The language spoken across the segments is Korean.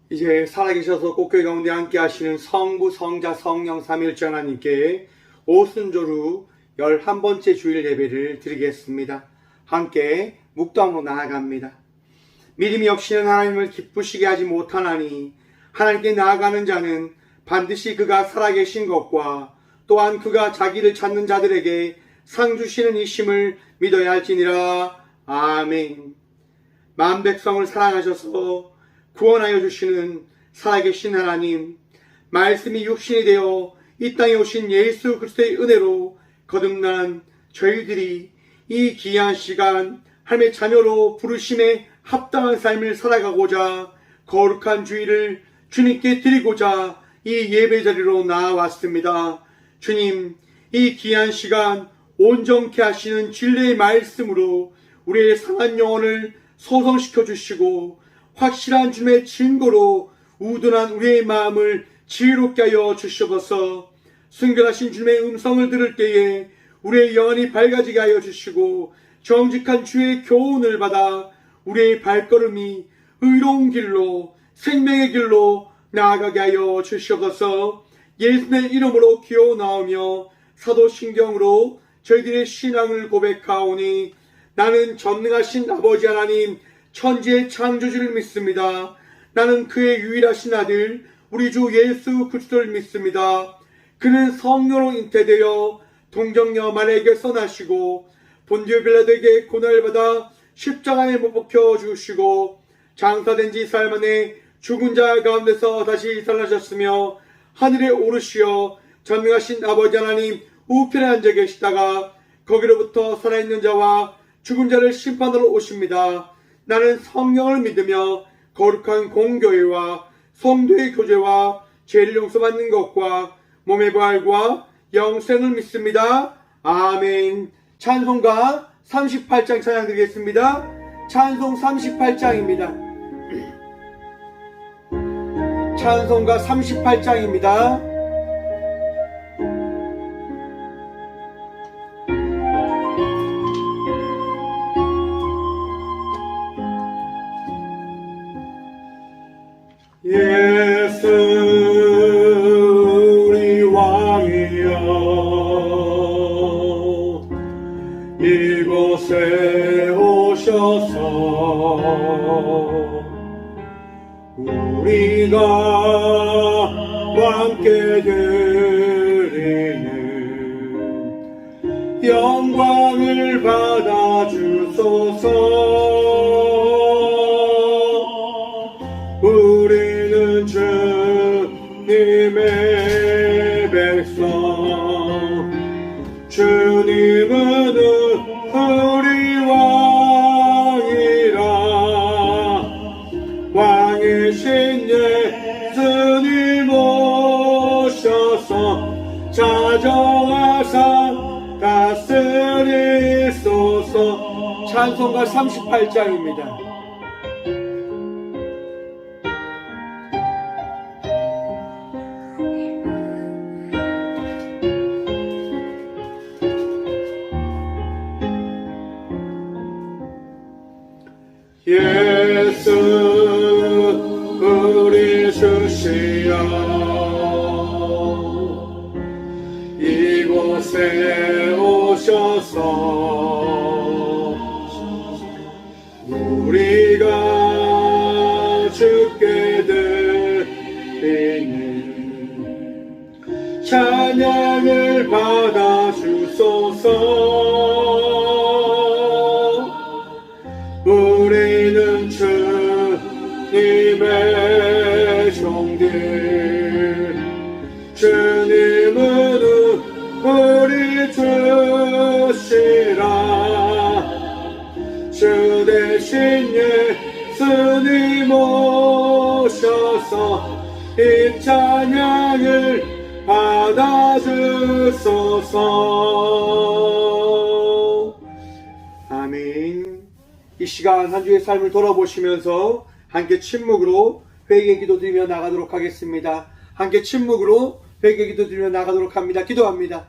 이제 살아계셔서 꽃교회 가운데 함께 하시는 성부, 성자, 성령 삼일째 하나님께 오순조루 11번째 주일 예배를 드리겠습니다. 함께 묵도함으로 나아갑니다. 믿음이 없이는 하나님을 기쁘시게 하지 못하나니 하나님께 나아가는 자는 반드시 그가 살아계신 것과 또한 그가 자기를 찾는 자들에게 상 주시는 이심을 믿어야 할지니라. 아멘. 만 백성을 사랑하셔서 구원하여 주시는 살아계신 하나님, 말씀이 육신이 되어 이 땅에 오신 예수 그리스도의 은혜로 거듭난 저희들이 이 귀한 시간 하나님의 자녀로 부르심에 합당한 삶을 살아가고자 거룩한 주일을 주님께 드리고자 이 예배자리로 나아왔습니다. 주님, 이 귀한 시간 온전케 하시는 진리의 말씀으로 우리의 상한 영혼을 소성시켜 주시고 확실한 주님의 증거로 우둔한 우리의 마음을 지혜롭게 하여 주시옵소서. 순결하신 주님의 음성을 들을 때에 우리의 영혼이 밝아지게 하여 주시고 정직한 주의 교훈을 받아 우리의 발걸음이 의로운 길로 생명의 길로 나아가게 하여 주시옵소서. 예수의 이름으로 기어나오며 사도신경으로 저희들의 신앙을 고백하오니 나는 전능하신 아버지 하나님 천지의 창조주를 믿습니다. 나는 그의 유일하신 아들 우리 주 예수 그리스도를 믿습니다. 그는 성령으로 잉태되어 동정녀 마리아에게서 나시고 본디오 빌라도에게 고난을 받아 십자가에 못 박혀 죽으시고 장사된 지 4일 만에 죽은 자 가운데서 다시 살아나셨으며 하늘에 오르시어 전능하신 아버지 하나님 우편에 앉아 계시다가 거기로부터 살아있는 자와 죽은 자를 심판하러 오십니다. 나는 성령을 믿으며 거룩한 공교회와 성도의 교제와 죄를 용서받는 것과 몸의 부활과 영생을 믿습니다. 아멘. 찬송가 38장 찬양 드리겠습니다. 찬송 38장입니다. 찬송가 38장입니다. 예수 우리 왕이여 이곳에 오셔서 우리가 함께 드리는 영광을 받아 주소서. 우리는 주님의 백성, 주님은 우리 왕이라. 왕이신 예수님 오셔서 자정하사 다스리소서. 찬송가 38장입니다. 예수 우리 주시여 이곳에 오셔서 우리가 주께 드리는 찬양을 받아 주소서. 우리는 주님의 종들, 주님은 우리 주시라. 주 대신 예수님 오셔서 이 찬양을 받아주소서. 아멘. 이 시간 한 주의 삶을 돌아보시면서 함께 침묵으로 회개 기도 드리며 나가도록 하겠습니다. 함께 침묵으로 회개 기도 드리며 나가도록 합니다. 기도합니다.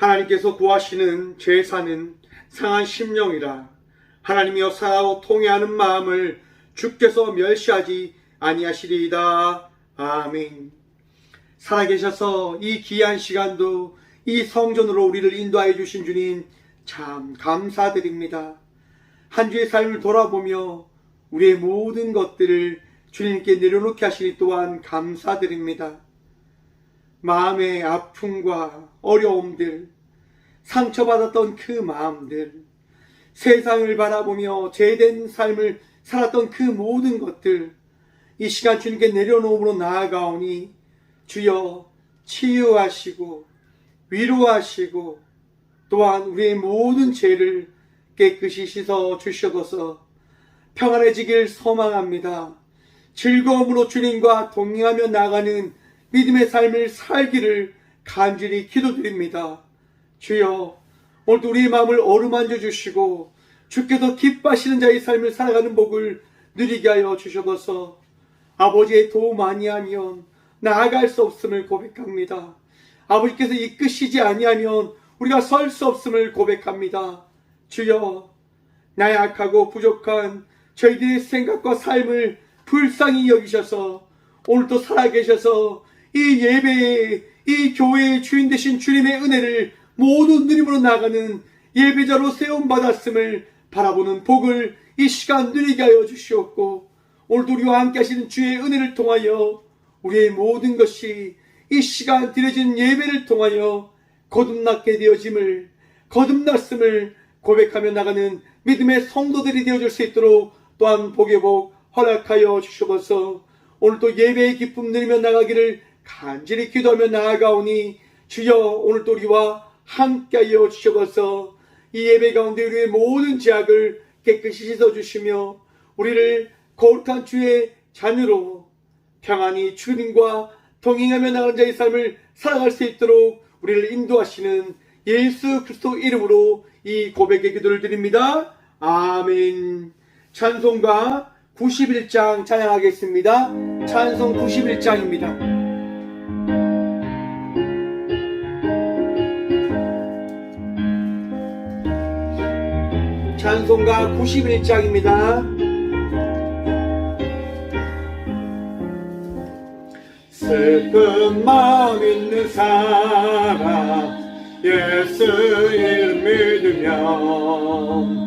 하나님께서 구하시는 제사는 상한 심령이라. 하나님이여 사하고 통회하는 마음을 주께서 멸시하지 아니하시리이다. 아멘. 살아계셔서 이 귀한 시간도 이 성전으로 우리를 인도하여 주신 주님 참 감사드립니다. 한 주의 삶을 돌아보며 우리의 모든 것들을 주님께 내려놓게 하시니 또한 감사드립니다. 마음의 아픔과 어려움들, 상처받았던 그 마음들, 세상을 바라보며 죄된 삶을 살았던 그 모든 것들, 이 시간 주님께 내려놓음으로 나아가오니 주여 치유하시고 위로하시고 또한 우리의 모든 죄를 깨끗이 씻어 주셔서 평안해지길 소망합니다. 즐거움으로 주님과 동행하며 나가는 믿음의 삶을 살기를 간절히 기도드립니다. 주여, 오늘도 우리의 마음을 어루만져 주시고 주께서 기뻐하시는 자의 삶을 살아가는 복을 누리게 하여 주셔서 아버지의 도움 아니하면 나아갈 수 없음을 고백합니다. 아버지께서 이끄시지 아니하면 우리가 설 수 없음을 고백합니다. 주여, 나약하고 부족한 저희들의 생각과 삶을 불쌍히 여기셔서 오늘도 살아계셔서 이 예배에 이 교회의 주인 되신 주님의 은혜를 모두 누림으로 나가는 예배자로 세움받았음을 바라보는 복을 이 시간 누리게 하여 주시옵고 오늘도 우리와 함께 하시는 주의 은혜를 통하여 우리의 모든 것이 이 시간 드려진 예배를 통하여 거듭나게 되어짐을 거듭났음을 고백하며 나가는 믿음의 성도들이 되어줄 수 있도록 또한 복의 복 허락하여 주시옵소서. 오늘도 예배의 기쁨 누리며 나가기를 간절히 기도하며 나아가오니 주여 오늘도 우리와 함께하여 주시옵소서. 이 예배 가운데 우리의 모든 죄악을 깨끗이 씻어주시며 우리를 거룩한 주의 자녀로 평안히 주님과 동행하며 나가는 자의 삶을 살아갈 수 있도록 우리를 인도하시는 예수 그리스도 이름으로 이 고백의 기도를 드립니다. 아멘. 찬송가 91장 찬양하겠습니다. 찬송 91장입니다. 찬송가 91장입니다. 슬픈 마음 있는 사람 예수 이름 믿으면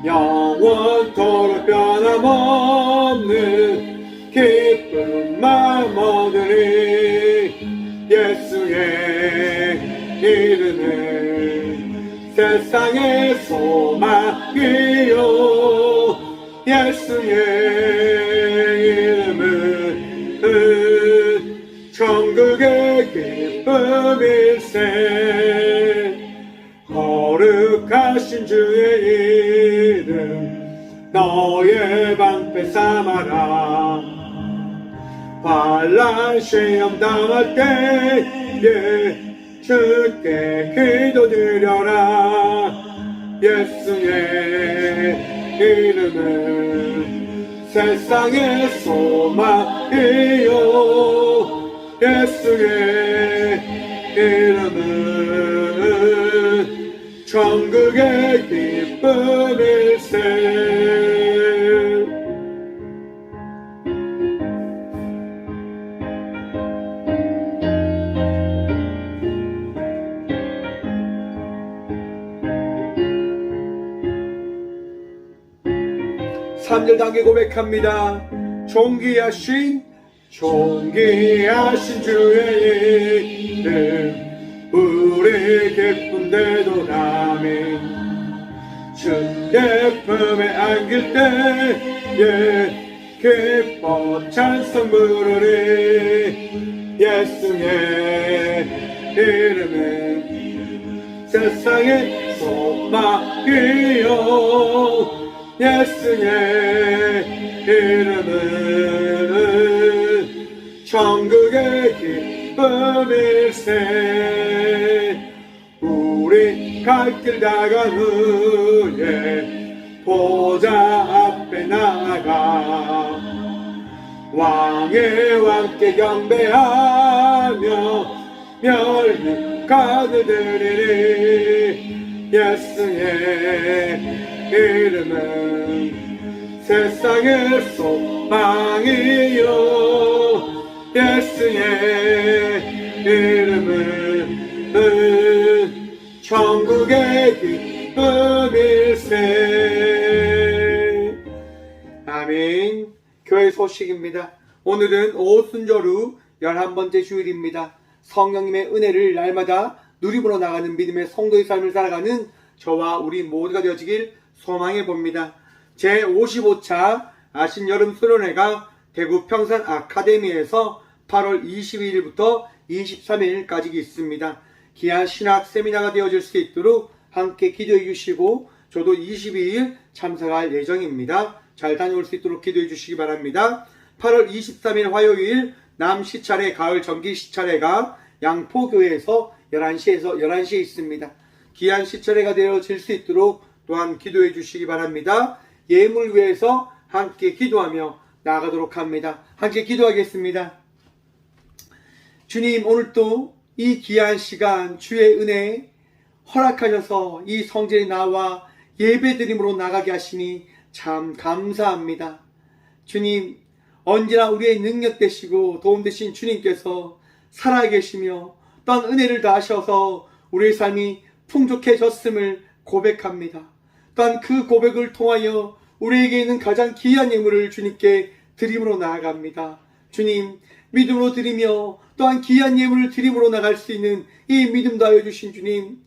영원토록 변함없는 기쁜 마음 얻으리. 예수의 이름은 세상의 소망이요 예수의 이름은 천국의 기쁨일세. 거룩하신 주의 이름 너의 방패 삼아라. 환난 시험 당할 때에 주께 기도드려라. 예수의 이름은 세상의 소망이요 예수의 이름은 천국의 기쁨일세. 3절 단계 고백합니다. 존귀하신 주의 이름 우리 기쁨대도 남이 주의 품에 안길 때에 기뻐 찬송 부르리. 예수의 이름은 세상의 소망이요 예수의 이름은 천국의 기쁨일세. 우리 갈 길 다간 후에 보좌 앞에 나아가 왕의 왕께 경배하며 멸류관을 드리리. 예수의 이름은 세상의 소망이요 예수의 이름은 천국의 기쁨일세. 아멘. 교회 소식입니다. 오늘은 오순절후 11번째 주일입니다. 성령님의 은혜를 날마다 누림으로 나가는 믿음의 성도의 삶을 살아가는 저와 우리 모두가 되어지길 소망해 봅니다. 제55차 아신여름 수련회가 대구 평산 아카데미에서 8월 22일부터 23일까지 있습니다. 귀한 신학 세미나가 되어질 수 있도록 함께 기도해 주시고 저도 22일 참석할 예정입니다. 잘 다녀올 수 있도록 기도해 주시기 바랍니다. 8월 23일 화요일 남시차례 가을 정기 시차례가 양포교회에서 11시에 있습니다. 귀한 시차례가 되어질 수 있도록 또한 기도해 주시기 바랍니다. 예물 위해서 함께 기도하며 나아가도록 합니다. 함께 기도하겠습니다. 주님, 오늘도 이 귀한 시간 주의 은혜 허락하셔서 이 성전에 나와 예배드림으로 나가게 하시니 참 감사합니다. 주님, 언제나 우리의 능력 되시고 도움 되신 주님께서 살아계시며 또한 은혜를 다하셔서 우리의 삶이 풍족해졌음을 고백합니다. 또한 그 고백을 통하여 우리에게 있는 가장 귀한 예물을 주님께 드림으로 나아갑니다. 주님, 믿음으로 드리며 또한 귀한 예물을 드림으로 나갈 수 있는 이 믿음 다하여 주신 주님,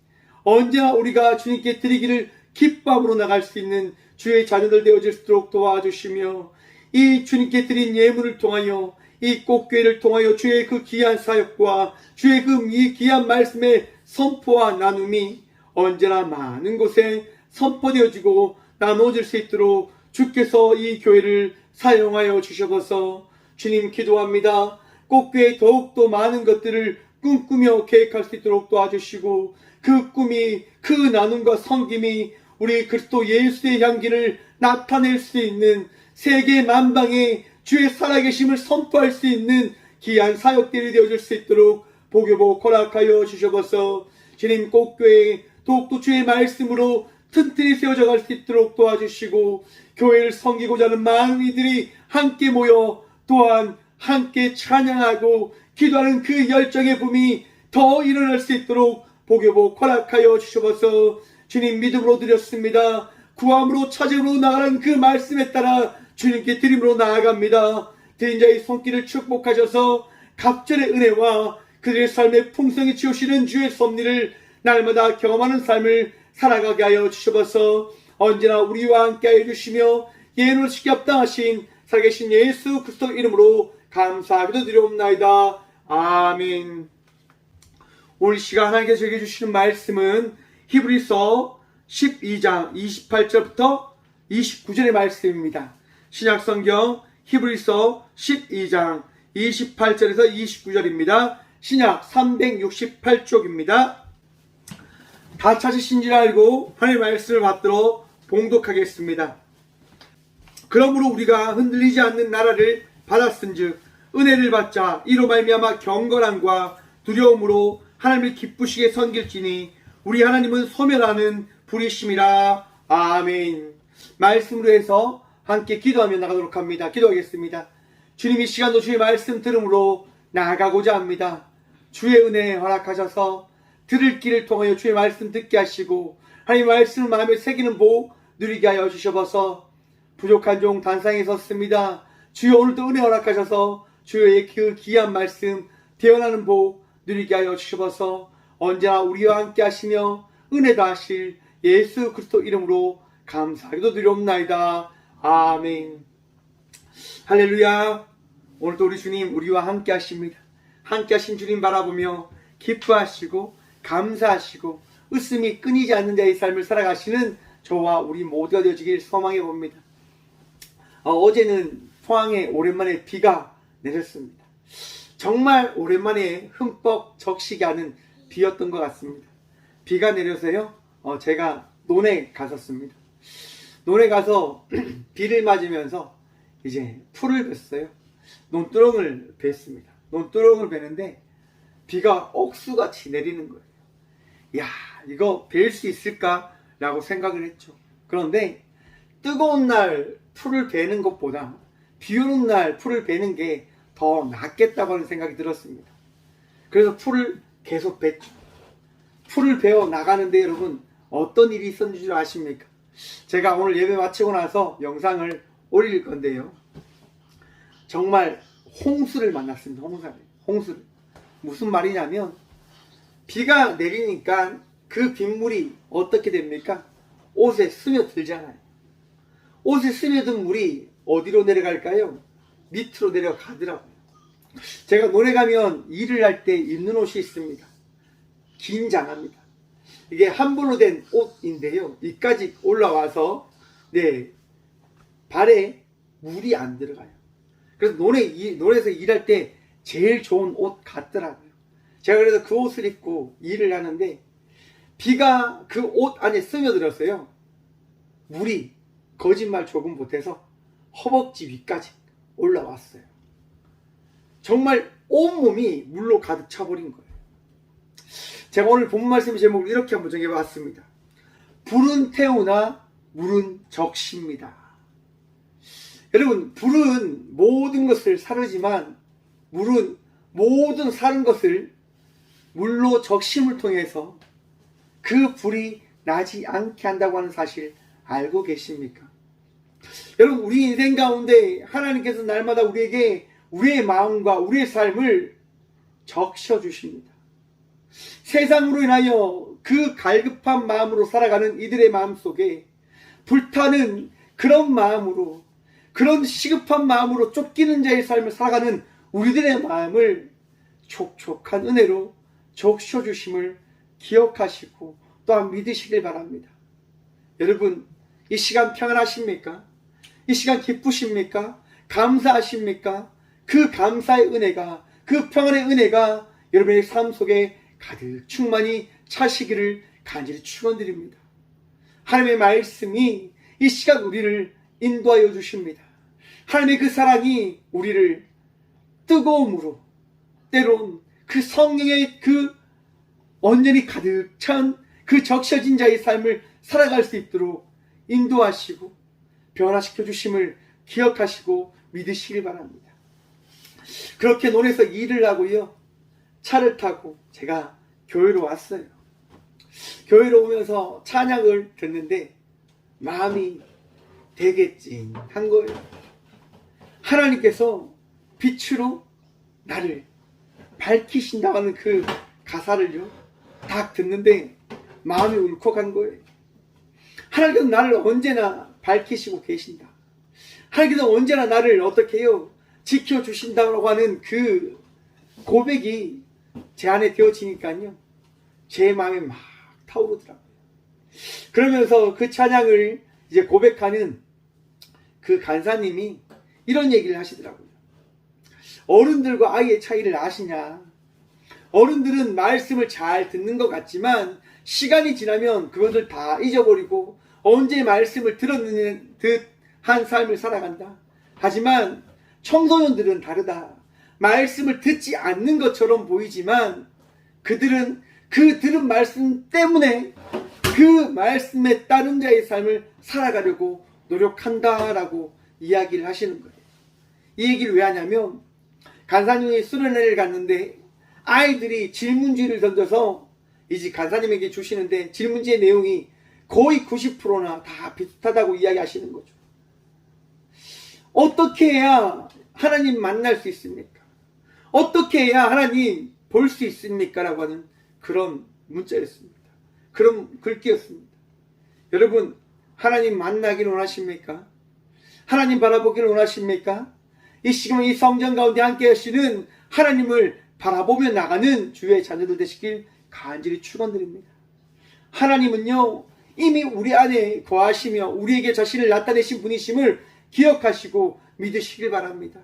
언제나 우리가 주님께 드리기를 기쁨으로 나갈 수 있는 주의 자녀들 되어질수록 도와주시며 이 주님께 드린 예물을 통하여 이 꽃교회를 통하여 주의 그 귀한 사역과 주의 그 귀한 말씀의 선포와 나눔이 언제나 많은 곳에 선포되어지고 나눠질 수 있도록 주께서 이 교회를 사용하여 주셔서 주님 기도합니다. 꽃교회 더욱더 많은 것들을 꿈꾸며 계획할 수 있도록 도와주시고 그 꿈이 그 나눔과 섬김이 우리 그리스도 예수의 향기를 나타낼 수 있는 세계 만방에 주의 살아계심을 선포할 수 있는 귀한 사역들이 되어질 수 있도록 보교복 허락하여 주셔서 주님 꽃교회 더욱더 주의 말씀으로 튼튼히 세워져 갈 수 있도록 도와주시고 교회를 섬기고자 하는 많은 이들이 함께 모여 또한 함께 찬양하고 기도하는 그 열정의 붐이 더 일어날 수 있도록 보교복 허락하여 주셔서 주님 믿음으로 드렸습니다. 구함으로 찾음으로 나가는 그 말씀에 따라 주님께 드림으로 나아갑니다. 드린 자의 손길을 축복하셔서 갑절의 은혜와 그들의 삶의 풍성히 치우시는 주의 섭리를 날마다 경험하는 삶을 살아가게 하여 주셔서 언제나 우리와 함께 하여 주시며 예를 시기 합당하신 살아계신 예수 그리스도 이름으로 감사하기도 드리옵나이다. 아멘. 오늘 시간 하나님께서 저에게 주시는 말씀은 히브리서 12장 28절부터 29절의 말씀입니다. 신약성경 히브리서 12장 28절에서 29절입니다. 신약 368쪽입니다. 다 찾으신 줄 알고 하나님의 말씀을 받들어 봉독하겠습니다. 그러므로 우리가 흔들리지 않는 나라를 받았은즉 은혜를 받자 이로 말미암아 경건함과 두려움으로 하나님을 기쁘시게 섬길지니 우리 하나님은 소멸하는 불이심이라. 아멘. 말씀으로 해서 함께 기도하며 나가도록 합니다. 기도하겠습니다. 주님, 이 시간도 주의 말씀 들음으로 나아가고자 합니다. 주의 은혜 허락하셔서 들을 길을 통하여 주의 말씀 듣게 하시고 하나님의 말씀을 마음에 새기는 복 누리게 하여 주셔서 부족한 종 단상에 섰습니다. 주여 오늘도 은혜 허락하셔서 주여의 그 귀한 말씀 대언하는 복 누리게 하여 주시옵소서. 언제나 우리와 함께 하시며 은혜 다하실 예수 그리스도 이름으로 감사하기도 드리옵나이다. 아멘. 할렐루야. 오늘도 우리 주님 우리와 함께 하십니다. 함께 하신 주님 바라보며 기뻐하시고 감사하시고 웃음이 끊이지 않는 자의 삶을 살아가시는 저와 우리 모두가 되어지길 소망해 봅니다. 어제는 포항에 오랜만에 비가 내렸습니다. 정말 오랜만에 흠뻑 적시게 하는 비였던 것 같습니다. 비가 내려서요, 제가 논에 갔었습니다. 논에 가서 비를 맞으면서 이제 풀을 뱄어요. 논두렁을 뱄습니다. 논두렁을 베는데 비가 억수같이 내리는 거예요. 야, 이거 벨 수 있을까라고 생각을 했죠. 그런데 뜨거운 날 풀을 베는 것보다 비 오는 날 풀을 베는 게 더 낫겠다고 하는 생각이 들었습니다. 그래서 풀을 계속 뱄죠. 풀을 베어 나가는데 여러분 어떤 일이 있었는지 줄 아십니까? 제가 오늘 예배 마치고 나서 영상을 올릴 건데요. 정말 홍수를 만났습니다. 홍수를. 무슨 말이냐면 비가 내리니까 그 빗물이 어떻게 됩니까? 옷에 스며들잖아요. 옷에 스며든 물이 어디로 내려갈까요? 밑으로 내려가더라고요. 제가 논에 가면 일을 할 때 입는 옷이 있습니다. 긴 장화입니다. 이게 한 벌로 된 옷인데요. 이까지 올라와서 발에 물이 안 들어가요. 그래서 논에서 일할 때 제일 좋은 옷 같더라고요. 제가 그래서 그 옷을 입고 일을 하는데 비가 그 옷 안에 스며들었어요. 물이 거짓말 조금 못해서 허벅지 위까지 올라왔어요. 정말 온몸이 물로 가득 차버린 거예요. 제가 오늘 본문 말씀의 제목을 이렇게 한번 정해봤습니다. 불은 태우나 물은 적십니다. 여러분, 불은 모든 것을 사르지만 물은 모든 사른 것을 물로 적심을 통해서 그 불이 나지 않게 한다고 하는 사실 알고 계십니까? 여러분, 우리 인생 가운데 하나님께서 날마다 우리에게 우리의 마음과 우리의 삶을 적셔 주십니다. 세상으로 인하여 그 갈급한 마음으로 살아가는 이들의 마음 속에 불타는 그런 마음으로, 그런 시급한 마음으로 쫓기는 자의 삶을 살아가는 우리들의 마음을 촉촉한 은혜로 적셔 주심을 기억하시고 또한 믿으시길 바랍니다. 여러분, 이 시간 평안하십니까? 이 시간 기쁘십니까? 감사하십니까? 그 감사의 은혜가, 그 평안의 은혜가 여러분의 삶 속에 가득 충만히 차시기를 간절히 축원드립니다. 하나님의 말씀이 이 시간 우리를 인도하여 주십니다. 하나님의 그 사랑이 우리를 뜨거움으로, 때론 그 성령의 그 온전히 가득 찬 그 적셔진 자의 삶을 살아갈 수 있도록 인도하시고 변화시켜 주심을 기억하시고 믿으시길 바랍니다. 그렇게 논에서 일을 하고요, 차를 타고 제가 교회로 왔어요. 교회로 오면서 찬양을 듣는데 마음이 되게 찡한 거예요. 하나님께서 빛으로 나를 밝히신다는 그 가사를요 딱 듣는데 마음이 울컥한 거예요. 하나님께서 나를 언제나 밝히시고 계신다. 하나님께서 언제나 나를 어떻게 해요? 지켜주신다고 하는 그 고백이 제 안에 되어지니까요, 제 마음에 막 타오르더라고요. 그러면서 그 찬양을 이제 고백하는 그 간사님이 이런 얘기를 하시더라고요. 어른들과 아이의 차이를 아시냐? 어른들은 말씀을 잘 듣는 것 같지만 시간이 지나면 그것을 다 잊어버리고 언제 말씀을 들었는 듯 한 삶을 살아간다. 하지만 청소년들은 다르다. 말씀을 듣지 않는 것처럼 보이지만 그들은 그 들은 말씀 때문에 그 말씀에 따른 자의 삶을 살아가려고 노력한다라고 이야기를 하시는 거예요. 이 얘기를 왜 하냐면 간사님이 수련회를 갔는데 아이들이 질문지를 던져서 이제 간사님에게 주시는데 질문지의 내용이 거의 90%나 다 비슷하다고 이야기하시는 거죠. 어떻게 해야 하나님 만날 수 있습니까? 어떻게 해야 하나님 볼 수 있습니까? 라고 하는 그런 문자였습니다. 그런 글귀였습니다. 여러분, 하나님 만나기를 원하십니까? 하나님 바라보기를 원하십니까? 이 시간 이 성전 가운데 함께 하시는 하나님을 바라보며 나가는 주의 자녀들 되시길 간절히 축원드립니다. 하나님은요, 이미 우리 안에 거하시며 우리에게 자신을 나타내신 분이심을 기억하시고 믿으시길 바랍니다.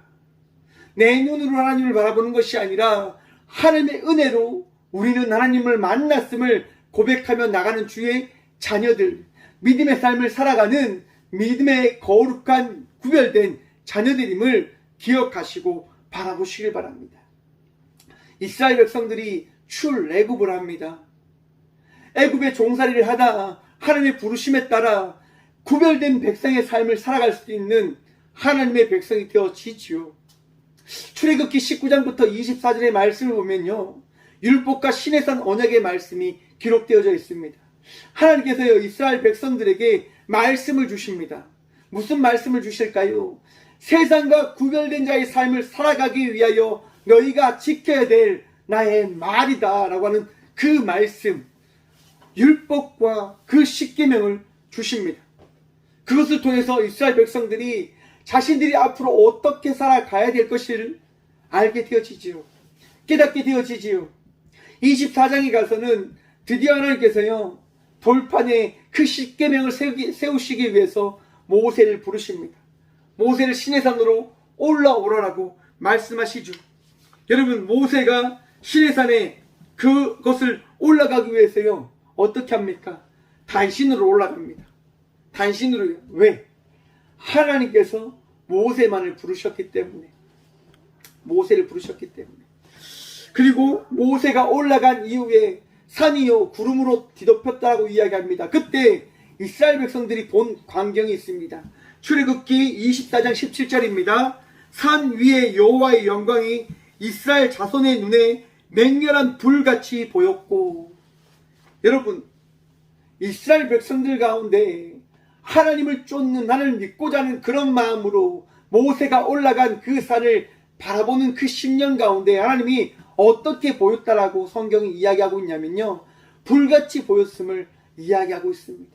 내 눈으로 하나님을 바라보는 것이 아니라 하나님의 은혜로 우리는 하나님을 만났음을 고백하며 나가는 주의 자녀들, 믿음의 삶을 살아가는 믿음의 거룩한 구별된 자녀들임을 기억하시고 바라보시길 바랍니다. 이스라엘 백성들이 출애굽을 합니다. 애굽의 종살이를 하다 하나님의 부르심에 따라 구별된 백성의 삶을 살아갈 수 있는 하나님의 백성이 되어지지요. 출애굽기 19장부터 24절의 말씀을 보면요, 율법과 시내산 언약의 말씀이 기록되어져 있습니다. 하나님께서요, 이스라엘 백성들에게 말씀을 주십니다. 무슨 말씀을 주실까요? 세상과 구별된 자의 삶을 살아가기 위하여 너희가 지켜야 될 나의 말이다 라고 하는 그 말씀, 율법과 그 십계명을 주십니다. 그것을 통해서 이스라엘 백성들이 자신들이 앞으로 어떻게 살아가야 될 것을 알게 되어지지요. 깨닫게 되어지지요. 24장에 가서는 드디어 하나님께서요, 돌판에 그 십계명을 세우시기 위해서 모세를 부르십니다. 모세를 시내산으로 올라오라라고 말씀하시죠. 여러분, 모세가 시내산에 그것을 올라가기 위해서요, 어떻게 합니까? 단신으로 올라갑니다. 단신으로요. 왜? 하나님께서 모세만을 부르셨기 때문에. 모세를 부르셨기 때문에. 그리고 모세가 올라간 이후에 산이요 구름으로 뒤덮였다고 이야기합니다. 그때 이스라엘 백성들이 본 광경이 있습니다. 출애굽기 24장 17절입니다. 산 위에 여호와의 영광이 이스라엘 자손의 눈에 맹렬한 불같이 보였고. 여러분, 이스라엘 백성들 가운데 하나님을 쫓는, 하나님을 믿고자 하는 그런 마음으로 모세가 올라간 그 산을 바라보는 그 10년 가운데 하나님이 어떻게 보였다라고 성경이 이야기하고 있냐면요, 불같이 보였음을 이야기하고 있습니다.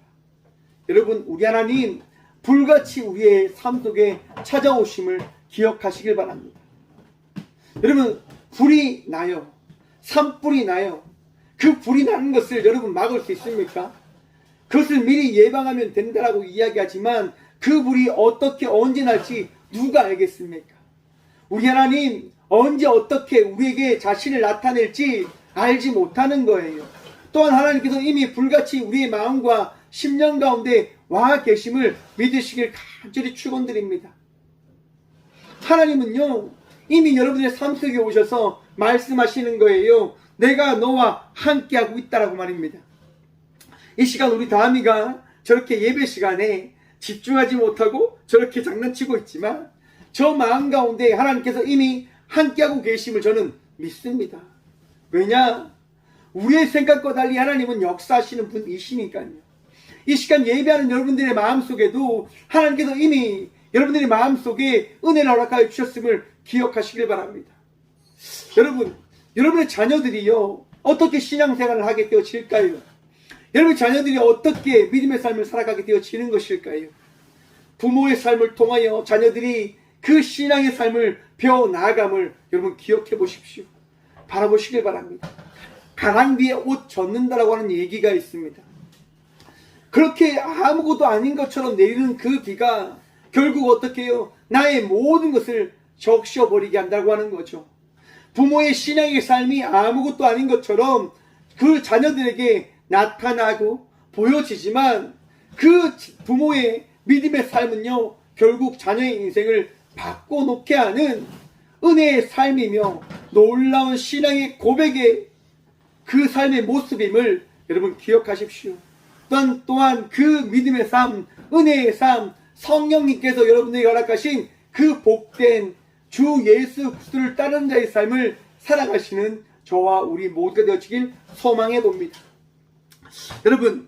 여러분, 우리 하나님 불같이 우리의 삶 속에 찾아오심을 기억하시길 바랍니다. 여러분, 불이 나요. 산불이 나요. 그 불이 나는 것을 여러분 막을 수 있습니까? 그것을 미리 예방하면 된다라고 이야기하지만 그 불이 어떻게 언제 날지 누가 알겠습니까? 우리 하나님 언제 어떻게 우리에게 자신을 나타낼지 알지 못하는 거예요. 또한 하나님께서 이미 불같이 우리의 마음과 심령 가운데 와 계심을 믿으시길 간절히 축원드립니다. 하나님은요, 이미 여러분의 삶 속에 오셔서 말씀하시는 거예요. 내가 너와 함께하고 있다라고 말입니다. 이 시간 우리 다미가 저렇게 예배 시간에 집중하지 못하고 저렇게 장난치고 있지만 저 마음 가운데 하나님께서 이미 함께하고 계심을 저는 믿습니다. 왜냐? 우리의 생각과 달리 하나님은 역사하시는 분이시니까요. 이 시간 예배하는 여러분들의 마음속에도 하나님께서 이미 여러분들의 마음속에 은혜를 허락하여 주셨음을 기억하시길 바랍니다. 여러분, 여러분의 자녀들이요, 어떻게 신앙생활을 하게 되어질까요? 여러분의 자녀들이 어떻게 믿음의 삶을 살아가게 되어지는 것일까요? 부모의 삶을 통하여 자녀들이 그 신앙의 삶을 배워나감을 여러분 기억해 보십시오. 바라보시길 바랍니다. 가랑 비에 옷 젖는다라고 하는 얘기가 있습니다. 그렇게 아무것도 아닌 것처럼 내리는 그 비가 결국 어떻게 해요? 나의 모든 것을 적셔버리게 한다고 하는 거죠. 부모의 신앙의 삶이 아무것도 아닌 것처럼 그 자녀들에게 나타나고 보여지지만 그 부모의 믿음의 삶은요, 결국 자녀의 인생을 바꿔놓게 하는 은혜의 삶이며 놀라운 신앙의 고백의 그 삶의 모습임을 여러분 기억하십시오. 또한 그 믿음의 삶, 은혜의 삶, 성령님께서 여러분에게 허락하신 그 복된 주 예수 그리스도를 따르는 자의 삶을 살아가시는 저와 우리 모두가 되어지길 소망해 봅니다. 여러분,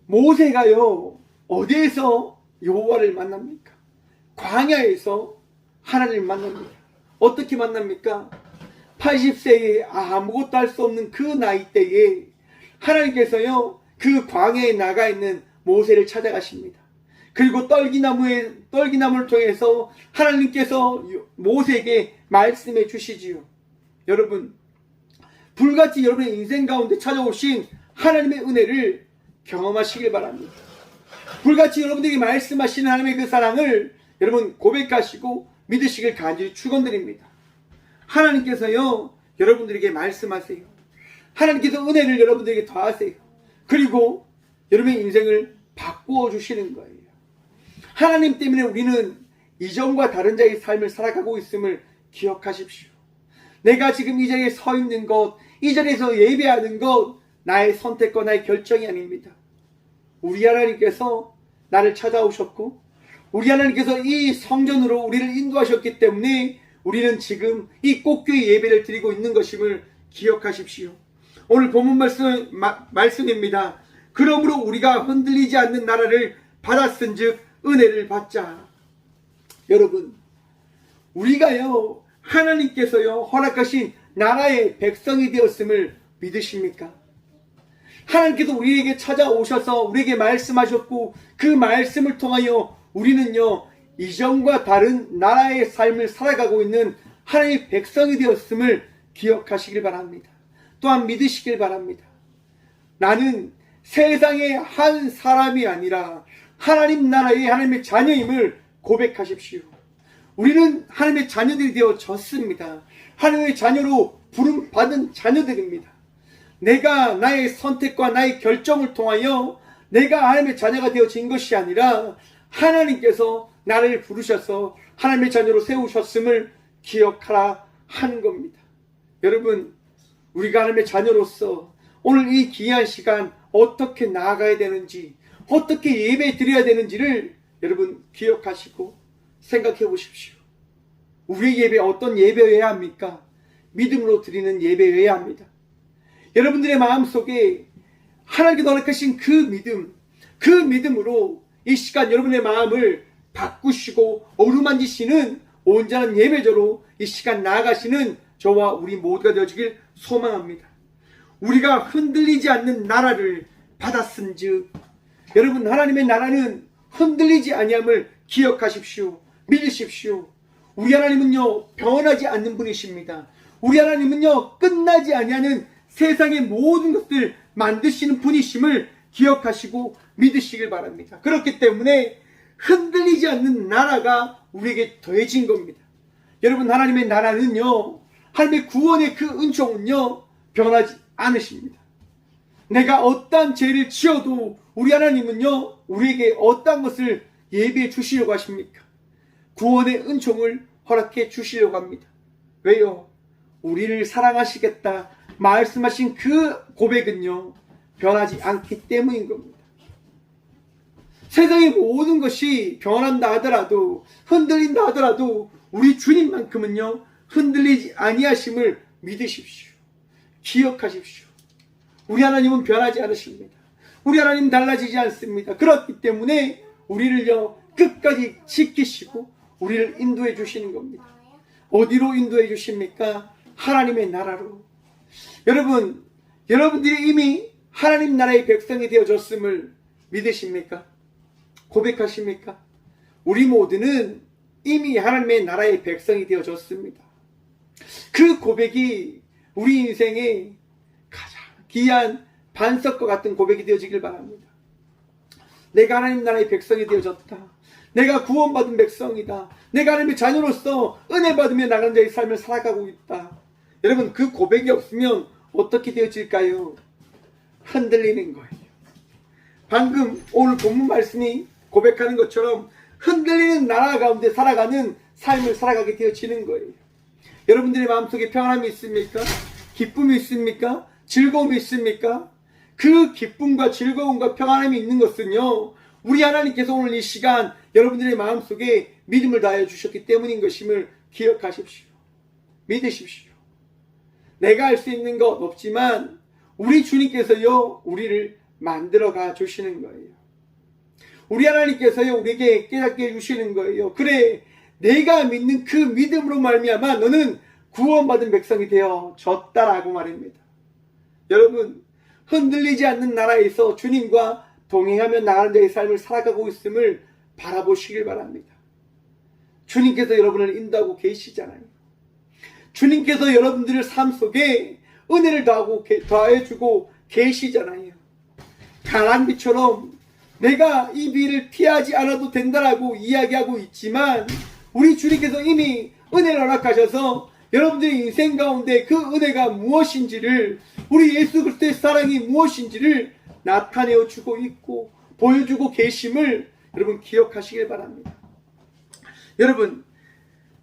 모세가요, 어디에서 여호와를 만납니까? 광야에서 하나님을 만납니다. 어떻게 만납니까? 80세에 아무것도 할 수 없는 그 나이 때에 하나님께서요, 그 광야에 나가 있는 모세를 찾아가십니다. 그리고 떨기나무를 통해서 하나님께서 모세에게 말씀해 주시지요. 여러분, 불같이 여러분의 인생 가운데 찾아오신 하나님의 은혜를 경험하시길 바랍니다. 불같이 여러분들에게 말씀하시는 하나님의 그 사랑을 여러분 고백하시고 믿으시길 간절히 축원드립니다. 하나님께서요, 여러분들에게 말씀하세요. 하나님께서 은혜를 여러분들에게 더하세요. 그리고 여러분의 인생을 바꾸어 주시는 거예요. 하나님 때문에 우리는 이전과 다른 자의 삶을 살아가고 있음을 기억하십시오. 내가 지금 이 자리에 서 있는 것, 이 자리에서 예배하는 것, 나의 선택과 나의 결정이 아닙니다. 우리 하나님께서 나를 찾아오셨고, 우리 하나님께서 이 성전으로 우리를 인도하셨기 때문에 우리는 지금 이 꽃교회 예배를 드리고 있는 것임을 기억하십시오. 오늘 본문 말씀입니다. 그러므로 우리가 흔들리지 않는 나라를 받았은즉 은혜를 받자. 여러분, 우리가요, 하나님께서요 허락하신 나라의 백성이 되었음을 믿으십니까? 하나님께서 우리에게 찾아오셔서 우리에게 말씀하셨고, 그 말씀을 통하여 우리는요 이전과 다른 나라의 삶을 살아가고 있는 하나님의 백성이 되었음을 기억하시길 바랍니다. 또한 믿으시길 바랍니다. 나는 세상의 한 사람이 아니라 하나님 나라의 하나님의 자녀임을 고백하십시오. 우리는 하나님의 자녀들이 되어졌습니다. 하나님의 자녀로 부름받은 자녀들입니다. 내가 나의 선택과 나의 결정을 통하여 내가 하나님의 자녀가 되어진 것이 아니라 하나님께서 나를 부르셔서 하나님의 자녀로 세우셨음을 기억하라 하는 겁니다. 여러분, 우리가 하나님의 자녀로서 오늘 이 귀한 시간 어떻게 나아가야 되는지, 어떻게 예배 드려야 되는지를 여러분 기억하시고 생각해 보십시오. 우리 예배 어떤 예배여야 합니까? 믿음으로 드리는 예배여야 합니다. 여러분들의 마음속에 하나님께서 허락하신 그 믿음으로 이 시간 여러분의 마음을 바꾸시고 어루만지시는 온전한 예배자로 이 시간 나아가시는 저와 우리 모두가 되어지길 소망합니다. 우리가 흔들리지 않는 나라를 받았은즉, 여러분, 하나님의 나라는 흔들리지 아니함을 기억하십시오. 믿으십시오. 우리 하나님은요 변하지 않는 분이십니다. 우리 하나님은요 끝나지 아니하는 세상의 모든 것들을 만드시는 분이심을 기억하시고 믿으시길 바랍니다. 그렇기 때문에 흔들리지 않는 나라가 우리에게 더해진 겁니다. 여러분, 하나님의 나라는요, 하나님의 구원의 그 은총은요 변하지 않으십니다. 내가 어떠한 죄를 지어도 우리 하나님은요 우리에게 어떠한 것을 예비해 주시려고 하십니까? 구원의 은총을 허락해 주시려고 합니다. 왜요? 우리를 사랑하시겠다 말씀하신 그 고백은요 변하지 않기 때문인 겁니다. 세상의 모든 것이 변한다 하더라도, 흔들린다 하더라도 우리 주님만큼은요 흔들리지 아니하심을 믿으십시오. 기억하십시오. 우리 하나님은 변하지 않으십니다. 우리 하나님은 달라지지 않습니다. 그렇기 때문에 우리를요 끝까지 지키시고 우리를 인도해 주시는 겁니다. 어디로 인도해 주십니까? 하나님의 나라로. 여러분, 여러분들이 이미 하나님 나라의 백성이 되어졌음을 믿으십니까? 고백하십니까? 우리 모두는 이미 하나님의 나라의 백성이 되어졌습니다. 그 고백이 우리 인생의 가장 귀한 반석과 같은 고백이 되어지길 바랍니다. 내가 하나님 나라의 백성이 되어졌다. 내가 구원받은 백성이다. 내가 하나님의 자녀로서 은혜 받으며 나가는 자의 삶을 살아가고 있다. 여러분, 그 고백이 없으면 어떻게 되어질까요? 흔들리는 거예요. 방금 오늘 본문 말씀이 고백하는 것처럼 흔들리는 나라 가운데 살아가는 삶을 살아가게 되어지는 거예요. 여러분들의 마음속에 평안함이 있습니까? 기쁨이 있습니까? 즐거움이 있습니까? 그 기쁨과 즐거움과 평안함이 있는 것은요, 우리 하나님께서 오늘 이 시간 여러분들의 마음속에 믿음을 다하여 주셨기 때문인 것임을 기억하십시오. 믿으십시오. 내가 할 수 있는 것 없지만 우리 주님께서요 우리를 만들어가 주시는 거예요. 우리 하나님께서요 우리에게 깨닫게 해주시는 거예요. 그래, 내가 믿는 그 믿음으로 말미암아 너는 구원받은 백성이 되어졌다라고 말입니다. 여러분, 흔들리지 않는 나라에서 주님과 동행하며 나가는 자의 삶을 살아가고 있음을 바라보시길 바랍니다. 주님께서 여러분을 인도하고 계시잖아요. 주님께서 여러분들의 삶 속에 은혜를 더해주고 계시잖아요. 강한 비처럼 내가 이 비를 피하지 않아도 된다라고 이야기하고 있지만 우리 주님께서 이미 은혜를 허락하셔서 여러분들의 인생 가운데 그 은혜가 무엇인지를, 우리 예수 그리스도의 사랑이 무엇인지를 나타내어 주고 있고 보여주고 계심을 여러분 기억하시길 바랍니다. 여러분,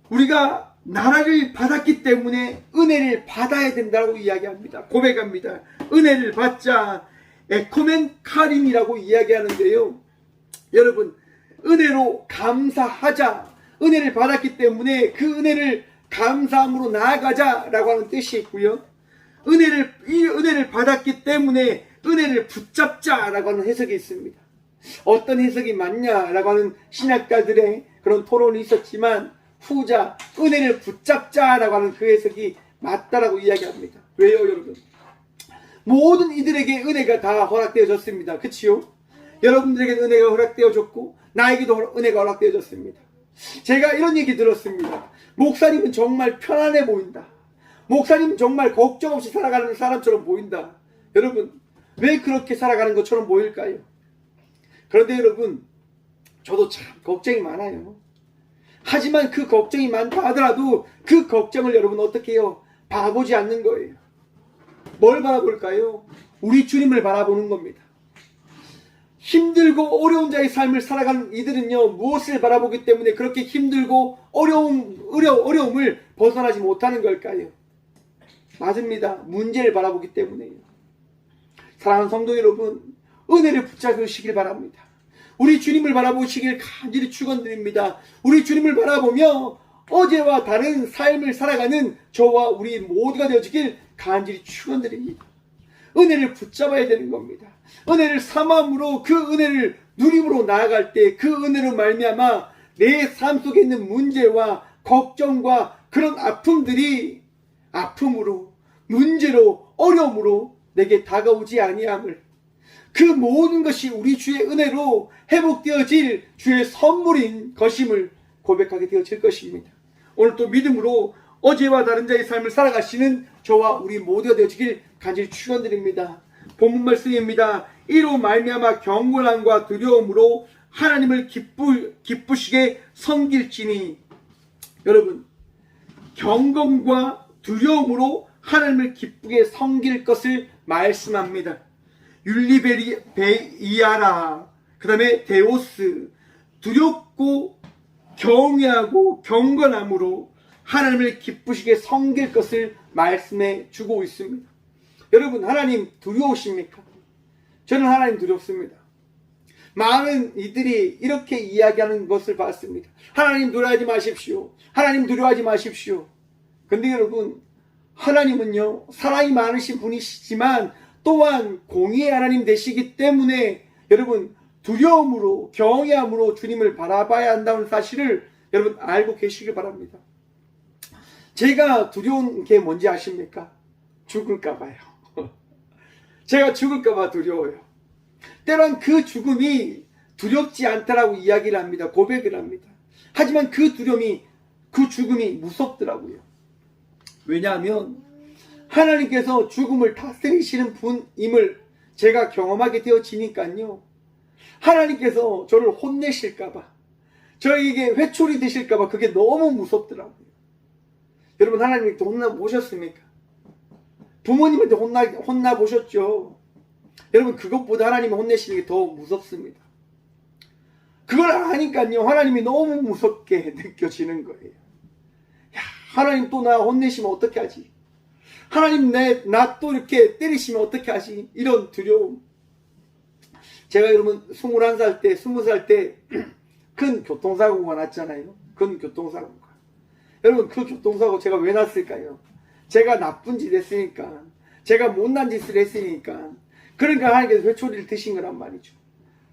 우리가 나라를 받았기 때문에 은혜를 받아야 된다고 이야기합니다. 고백합니다. 은혜를 받자 에코멘 카림이라고 이야기하는데요. 여러분, 은혜로 감사하자. 은혜를 받았기 때문에 그 은혜를 감사함으로 나아가자라고 하는 뜻이 있고요. 이 은혜를 받았기 때문에 은혜를 붙잡자라고 하는 해석이 있습니다. 어떤 해석이 맞냐라고 하는 신학자들의 그런 토론이 있었지만 후자, 은혜를 붙잡자라고 하는 그 해석이 맞다라고 이야기합니다. 왜요, 여러분? 모든 이들에게 은혜가 다 허락되어졌습니다. 그치요? 여러분들에게 은혜가 허락되어졌고 나에게도 은혜가 허락되어졌습니다. 제가 이런 얘기 들었습니다. 목사님은 정말 편안해 보인다. 목사님은 정말 걱정 없이 살아가는 사람처럼 보인다. 여러분, 왜 그렇게 살아가는 것처럼 보일까요? 그런데 여러분, 저도 참 걱정이 많아요. 하지만 그 걱정이 많다 하더라도 그 걱정을 여러분 어떻게 해요? 바라보지 않는 거예요. 뭘 바라볼까요? 우리 주님을 바라보는 겁니다. 힘들고 어려운 자의 삶을 살아가는 이들은요, 무엇을 바라보기 때문에 그렇게 힘들고 어려움을 벗어나지 못하는 걸까요? 맞습니다. 문제를 바라보기 때문에요. 사랑하는 성도 여러분, 은혜를 붙잡으시길 바랍니다. 우리 주님을 바라보시길 간절히 축원드립니다. 우리 주님을 바라보며 어제와 다른 삶을 살아가는 저와 우리 모두가 되어지길 간절히 축원드립니다. 은혜를 붙잡아야 되는 겁니다. 은혜를 삼함으로 그 은혜를 누림으로 나아갈 때 그 은혜로 말미암아 내 삶 속에 있는 문제와 걱정과 그런 아픔들이 아픔으로, 문제로, 어려움으로 내게 다가오지 아니함을, 그 모든 것이 우리 주의 은혜로 회복되어질 주의 선물인 것임을 고백하게 되어질 것입니다. 오늘 또 믿음으로 어제와 다른 자의 삶을 살아가시는 저와 우리 모두가 되어지길 간절히 축원드립니다. 본문 말씀입니다. 이로 말미암아 경건함과 두려움으로 하나님을 기쁘시게 섬길지니. 여러분, 경건과 두려움으로 하나님을 기쁘게 섬길 것을 말씀합니다. 율리베이아라, 그 다음에 데오스, 두렵고 경외하고 경건함으로 하나님을 기쁘시게 섬길 것을 말씀해 주고 있습니다. 여러분, 하나님 두려우십니까? 저는 하나님 두렵습니다. 많은 이들이 이렇게 이야기하는 것을 봤습니다. 하나님 두려워하지 마십시오. 하나님 두려워하지 마십시오. 근데 여러분, 하나님은요, 사랑이 많으신 분이시지만 또한 공의의 하나님 되시기 때문에 여러분, 두려움으로 경외함으로 주님을 바라봐야 한다는 사실을 여러분 알고 계시길 바랍니다. 제가 두려운 게 뭔지 아십니까? 죽을까 봐요. 제가 죽을까 봐 두려워요. 때론 그 죽음이 두렵지 않다라고 이야기를 합니다. 고백을 합니다. 하지만 그 두려움이, 그 죽음이 무섭더라고요. 왜냐하면 하나님께서 죽음을 다스리시는 분임을 제가 경험하게 되어지니까요. 하나님께서 저를 혼내실까봐, 저에게 회초리 드실까봐 그게 너무 무섭더라고요. 여러분, 하나님께 혼나보셨습니까? 부모님한테 혼나보셨죠? 여러분, 그것보다 하나님이 혼내시는 게 더 무섭습니다. 그걸 아니까요, 하나님이 너무 무섭게 느껴지는 거예요. 야, 하나님 또 나 혼내시면 어떻게 하지? 하나님 나 또 이렇게 때리시면 어떻게 하지? 이런 두려움. 제가 여러분 21살 때, 20살 때 큰 교통사고가 났잖아요. 큰 교통사고가. 여러분, 그 교통사고 제가 왜 났을까요? 제가 나쁜 짓 했으니까, 제가 못난 짓을 했으니까. 그러니까 하나님께서 회초리를 드신 거란 말이죠.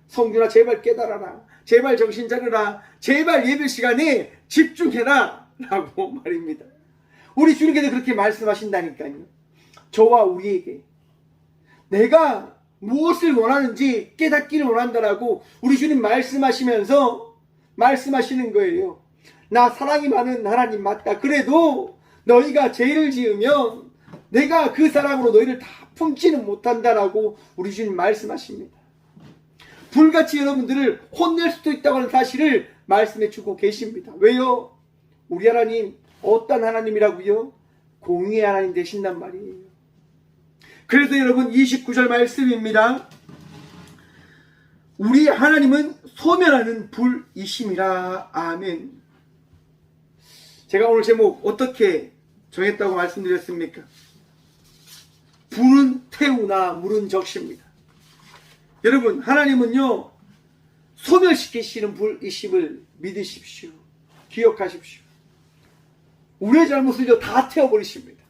성준아, 제발 깨달아라. 제발 정신 차려라. 제발 예배 시간에 집중해라. 라고 말입니다. 우리 주님께서 그렇게 말씀하신다니까요. 저와 우리에게 내가 무엇을 원하는지 깨닫기를 원한다라고 우리 주님 말씀하시면서 말씀하시는 거예요. 나 사랑이 많은 하나님 맞다. 그래도 너희가 죄를 지으면 내가 그 사랑으로 너희를 다 품지는 못한다라고 우리 주님 말씀하십니다. 불같이 여러분들을 혼낼 수도 있다고 하는 사실을 말씀해 주고 계십니다. 왜요? 우리 하나님 어떤 하나님이라고요? 공의의 하나님 되신단 말이에요. 그래서 여러분 29절 말씀입니다. 우리 하나님은 소멸하는 불이심이라. 아멘. 제가 오늘 제목 어떻게 정했다고 말씀드렸습니까? 불은 태우나 물은 적십니다. 여러분, 하나님은요 소멸시키시는 불이심을 믿으십시오. 기억하십시오. 우리의 잘못을요 다 태워버리십니다.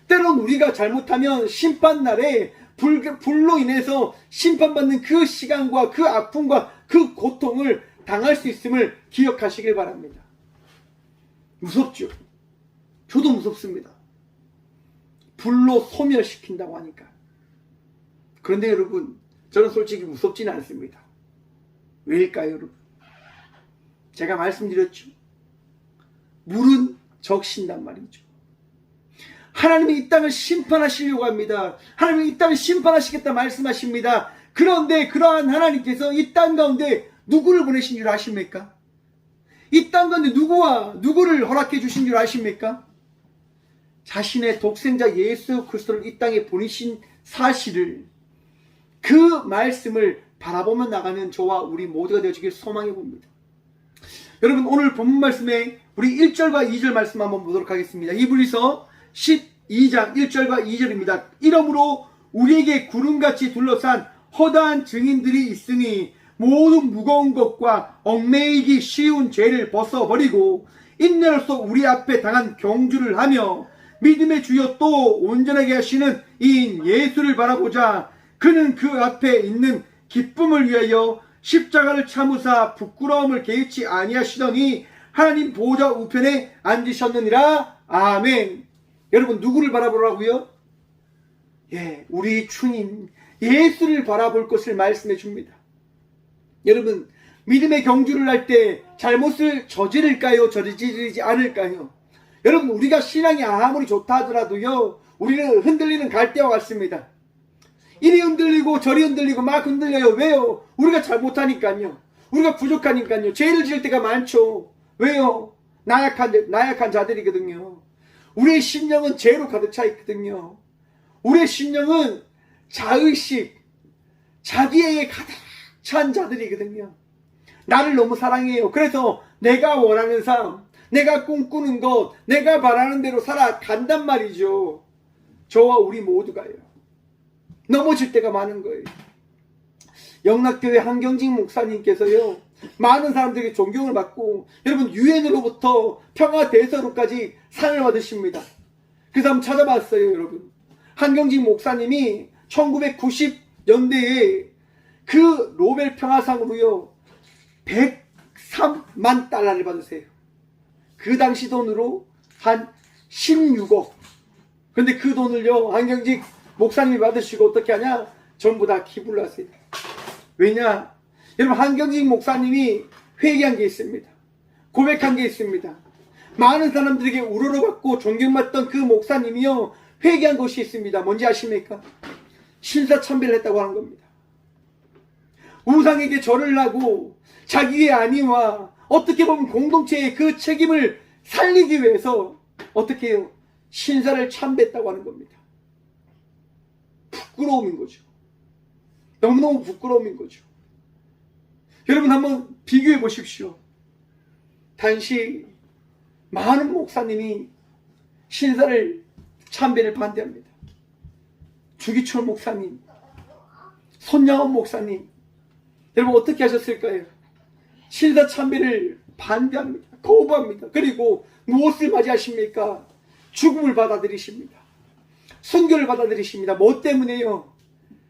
때론 우리가 잘못하면 심판날에 불로 인해서 심판받는 그 시간과 그 아픔과 그 고통을 당할 수 있음을 기억하시길 바랍니다. 무섭죠? 저도 무섭습니다. 불로 소멸시킨다고 하니까. 그런데 여러분, 저는 솔직히 무섭지는 않습니다. 왜일까요, 여러분? 제가 말씀드렸죠. 물은 적신단 말이죠. 하나님이 이 땅을 심판하시려고 합니다. 하나님이 이 땅을 심판하시겠다 말씀하십니다. 그런데 그러한 하나님께서 이 땅 가운데 누구를 보내신 줄 아십니까? 이 땅 가운데 누구를 허락해 주신 줄 아십니까? 자신의 독생자 예수 그리스도를 이 땅에 보내신 사실을, 그 말씀을 바라보며 나가는 저와 우리 모두가 되어지길 소망해 봅니다. 여러분, 오늘 본문 말씀에 우리 1절과 2절 말씀 한번 보도록 하겠습니다. 히브리서 12장 1절과 2절입니다. 이러므로 우리에게 구름같이 둘러싼 허다한 증인들이 있으니 모든 무거운 것과 얽매이기 쉬운 죄를 벗어버리고 인내로서 우리 앞에 당한 경주를 하며 믿음의 주여 또 온전하게 하시는 이인 예수를 바라보자. 그는 그 앞에 있는 기쁨을 위하여 십자가를 참으사 부끄러움을 개의치 아니하시더니 하나님 보좌 우편에 앉으셨느니라. 아멘. 여러분, 누구를 바라보라고요? 우리 주님 예수를 바라볼 것을 말씀해 줍니다. 여러분, 믿음의 경주를 할 때 잘못을 저지를까요? 저지르지 않을까요? 여러분, 우리가 신앙이 아무리 좋다 하더라도요, 우리는 흔들리는 갈대와 같습니다. 이리 흔들리고 저리 흔들리고 막 흔들려요. 왜요? 우리가 잘못하니까요. 우리가 부족하니까요. 죄를 지을 때가 많죠. 왜요? 나약한 자들이거든요. 우리의 심령은 죄로 가득 차 있거든요. 우리의 심령은 자의식, 자기애에 가득 찬 자들이거든요. 나를 너무 사랑해요. 그래서 내가 원하는 삶, 내가 꿈꾸는 것, 내가 바라는 대로 살아간단 말이죠. 저와 우리 모두가요. 넘어질 때가 많은 거예요. 영락교회 한경직 목사님께서요, 많은 사람들에게 존경을 받고, 여러분, 유엔으로부터 평화대서로까지 상을 받으십니다. 그래서 한번 찾아봤어요, 여러분. 한경직 목사님이 1990년대에 그 노벨 평화상으로요 103만 달러를 받으세요. 그 당시 돈으로 한 16억. 근데 그 돈을요 한경직 목사님이 받으시고 어떻게 하냐? 전부 다 기부를 하세요. 왜냐? 여러분, 한경직 목사님이 회개한 게 있습니다. 고백한 게 있습니다. 많은 사람들에게 우러러받고 존경받던 그 목사님이요 회개한 것이 있습니다. 뭔지 아십니까? 신사참배를 했다고 하는 겁니다. 우상에게 절을 하고 자기의 안위와 어떻게 보면 공동체의 그 책임을 살리기 위해서 어떻게 해요? 신사를 참배했다고 하는 겁니다. 부끄러움인 거죠. 너무너무 부끄러움인 거죠. 여러분, 한번 비교해 보십시오. 당시 많은 목사님이 신사를 참배를 반대합니다. 주기철 목사님, 손양원 목사님, 여러분 어떻게 하셨을까요? 신사 참배를 반대합니다. 거부합니다. 그리고 무엇을 맞이하십니까? 죽음을 받아들이십니다. 순교를 받아들이십니다. 뭐 때문에요?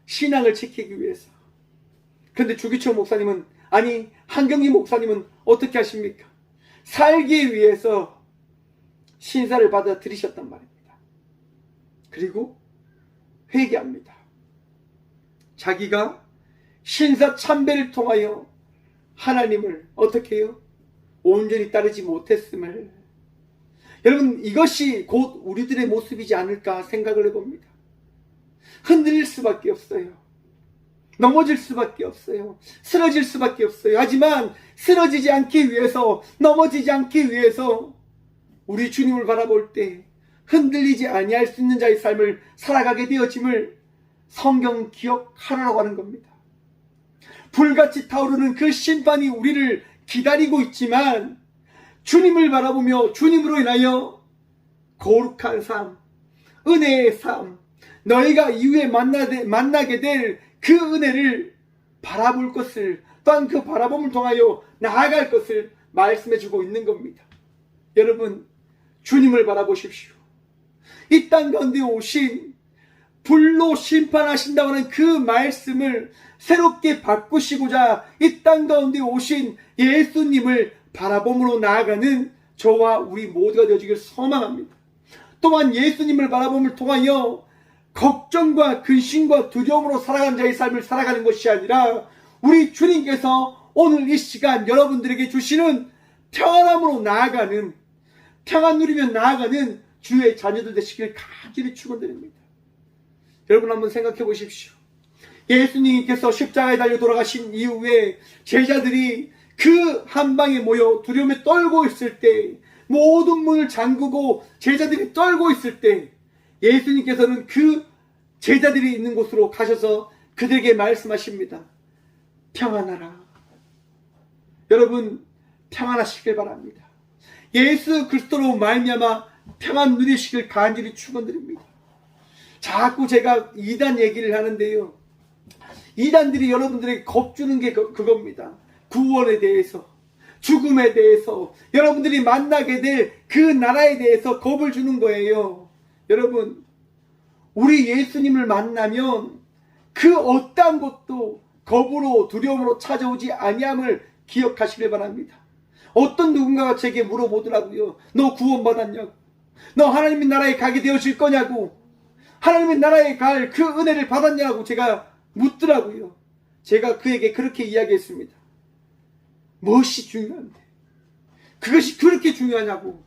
신앙을 지키기 위해서. 그런데 주기철 목사님은, 아니 한경희 목사님은 어떻게 하십니까? 살기 위해서 신사를 받아 들이셨단 말입니다. 그리고 회개합니다. 자기가 신사 참배를 통하여 하나님을 어떻게 해요? 온전히 따르지 못했음을. 여러분, 이것이 곧 우리들의 모습이지 않을까 생각을 해봅니다. 흔들릴 수밖에 없어요. 넘어질 수밖에 없어요. 쓰러질 수밖에 없어요. 하지만 쓰러지지 않기 위해서, 넘어지지 않기 위해서 우리 주님을 바라볼 때 흔들리지 아니할 수 있는 자의 삶을 살아가게 되어짐을 성경 기억하라고 하는 겁니다. 불같이 타오르는 그 심판이 우리를 기다리고 있지만 주님을 바라보며 주님으로 인하여 거룩한 삶, 은혜의 삶, 너희가 이후에 만나게 될 그 은혜를 바라볼 것을, 또한 그 바라봄을 통하여 나아갈 것을 말씀해 주고 있는 겁니다. 여러분, 주님을 바라보십시오. 이 땅 가운데 오신 불로 심판하신다고 하는 그 말씀을 새롭게 바꾸시고자 이 땅 가운데 오신 예수님을 바라봄으로 나아가는 저와 우리 모두가 되어지길 소망합니다. 또한 예수님을 바라봄을 통하여 걱정과 근심과 두려움으로 살아가는 자의 삶을 살아가는 것이 아니라 우리 주님께서 오늘 이 시간 여러분들에게 주시는 평안함으로 나아가는, 평안 누리며 나아가는 주의 자녀들 되시길 간절히 축원드립니다. 여러분 한번 생각해 보십시오. 예수님께서 십자가에 달려 돌아가신 이후에 제자들이 그 한방에 모여 두려움에 떨고 있을 때, 모든 문을 잠그고 제자들이 떨고 있을 때 예수님께서는 그 제자들이 있는 곳으로 가셔서 그들에게 말씀하십니다. 평안하라. 여러분, 평안하시길 바랍니다. 예수 그리스도로 말미암아 평안 누리시길 간절히 축원드립니다. 자꾸 제가 이단 얘기를 하는데요, 이단들이 여러분들에게 겁주는 게 그겁니다. 구원에 대해서, 죽음에 대해서, 여러분들이 만나게 될 그 나라에 대해서 겁을 주는 거예요. 여러분, 우리 예수님을 만나면 그 어떠한 것도 겁으로 두려움으로 찾아오지 아니함을 기억하시길 바랍니다. 어떤 누군가가 제게 물어보더라고요. 너 구원받았냐고, 너 하나님의 나라에 가게 되어질 거냐고, 하나님의 나라에 갈 그 은혜를 받았냐고 제가 묻더라고요. 제가 그에게 그렇게 이야기했습니다. 무엇이 중요한데? 그것이 그렇게 중요하냐고.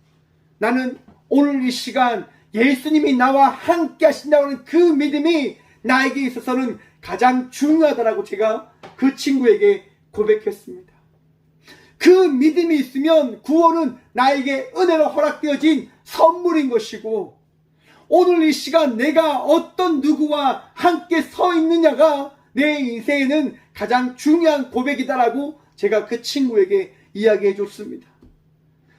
나는 오늘 이 시간 예수님이 나와 함께 하신다고 하는 그 믿음이 나에게 있어서는 가장 중요하다라고 제가 그 친구에게 고백했습니다. 그 믿음이 있으면 구원은 나에게 은혜로 허락되어진 선물인 것이고, 오늘 이 시간 내가 어떤 누구와 함께 서 있느냐가 내 인생에는 가장 중요한 고백이다라고 제가 그 친구에게 이야기해 줬습니다.